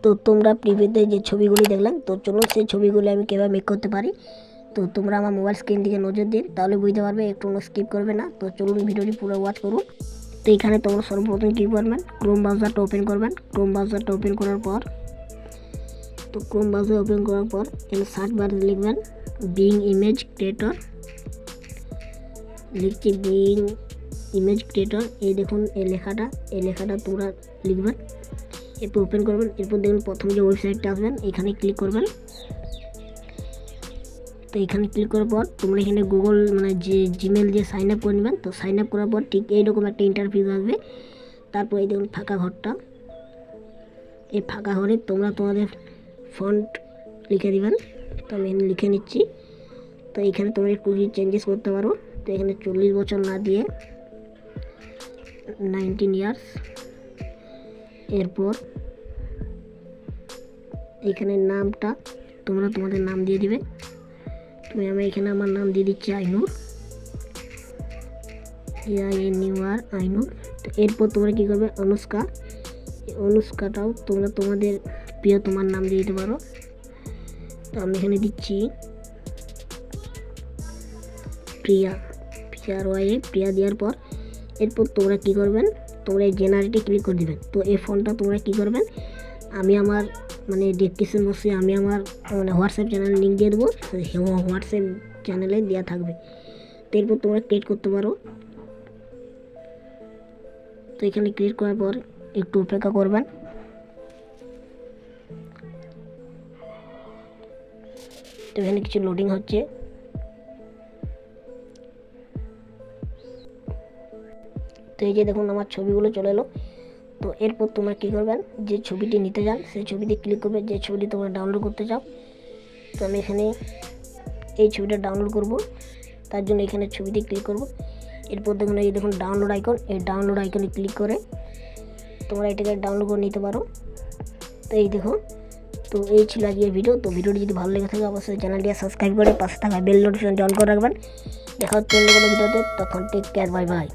তো তোমরা প্রিভিউতে যে ছবিগুলি দেখলাম, তো চলো সেই ছবিগুলি আমি কীভাবে মেক করতে পারি। তো তোমরা আমার মোবাইল স্ক্রিন দিকে নজর দিন, তাহলে বুঝতে পারবে, একটু স্কিপ করবে না। তো চলুন ভিডিওটি পুরো ওয়াচ করুন। তো এখানে তোমরা সর্বপ্রথম কী করবেন, ক্রোম ব্রাউজারটা ওপেন করবেন। ক্রোম ব্রাউজারটা ওপেন করার পর এখানে সার্চ বারে লিখবেন বিং ইমেজ ক্রিয়েটর, লিখছি বিং ইমেজ ক্রিয়েটর। এই দেখুন এই লেখাটা তোমরা লিখবেন, এরপর ওপেন করবেন। এরপর দেখুন প্রথম যে ওয়েবসাইটটা আসবেন এখানে ক্লিক করবেন। তো এখানে ক্লিক করার পর তোমরা এখানে গুগল যে জিমেল দিয়ে সাইন আপ করে নেবেন। তো সাইন আপ করার পর ঠিক এইরকম একটা ইন্টারফেস আসবে। তারপর এই দেখুন ফাঁকা ঘরটা, এই ফাঁকা ঘরে তোমরা তোমাদের ফন্ট লিখে দিবেন। তো আমি লিখে নিচ্ছি। তো এখানে তোমরা একটু চেঞ্জেস করতে পারো। তো এখানে 40 বছর না দিয়ে 19 ইয়ার্স। এরপর এখানে নামটা তোমরা তোমাদের নাম দিয়ে দিবে। আমি এখানে আমার নাম দিয়ে দিচ্ছি আইনুর, AINUR আইনুর। তো এরপর তোমরা কী করবে, অনুষ্কাটাও তোমরা তোমাদের প্রিয় তোমার নাম দিয়ে দিতে পারো। তো আমি এখানে দিচ্ছি প্রিয়া, প্রিয়া দেওয়ার পর এরপর তোমরা কী করবেন, তোমরা এই জেনারেটে ক্লিক করে দেবেন। তো এই ফোনটা তোমরা কী করবেন, আমি আমার ডেসক্রিপশন বক্সে আমি আমার হোয়াটসঅ্যাপ চ্যানেলের লিঙ্ক দিয়ে দেবো, হোয়াটসঅ্যাপ চ্যানেলে দেওয়া থাকবে। তো এরপর তোমরা ক্রিয়েট করতে পারো। তো এখানে ক্রিয়েট করার পর একটু অপেক্ষা করবেন। তো এখানে কিছু লোডিং হচ্ছে। তো এই যে দেখুন আমার ছবিগুলো চলে এলো। তো এরপর তোমরা কী করবেন, যে ছবিটি নিতে চান সেই ছবিতে ক্লিক করবে, যে ছবিটি তোমরা ডাউনলোড করতে চাও। তো আমি এখানে এই ছবিটা ডাউনলোড করব, তার জন্য এখানে ছবিতে ক্লিক করব। এরপর দেখুন এই দেখুন ডাউনলোড আইকন, এই ডাউনলোড আইকনে ক্লিক করে তোমরা এটাকে ডাউনলোড করে নিতে পারো। তো এই দেখো, তো এই ছিল আজকের ভিডিও। তো ভিডিওটি যদি ভালো লেগে থাকে অবশ্যই চ্যানেলটি সাবস্ক্রাইব করে পাশে থাকা বেল নোটিফিকেশনটি অন করে রাখবেন। দেখা হচ্ছে অন্য কোনো ভিডিওতে, তখন টেক কেয়ার, বাই বাই।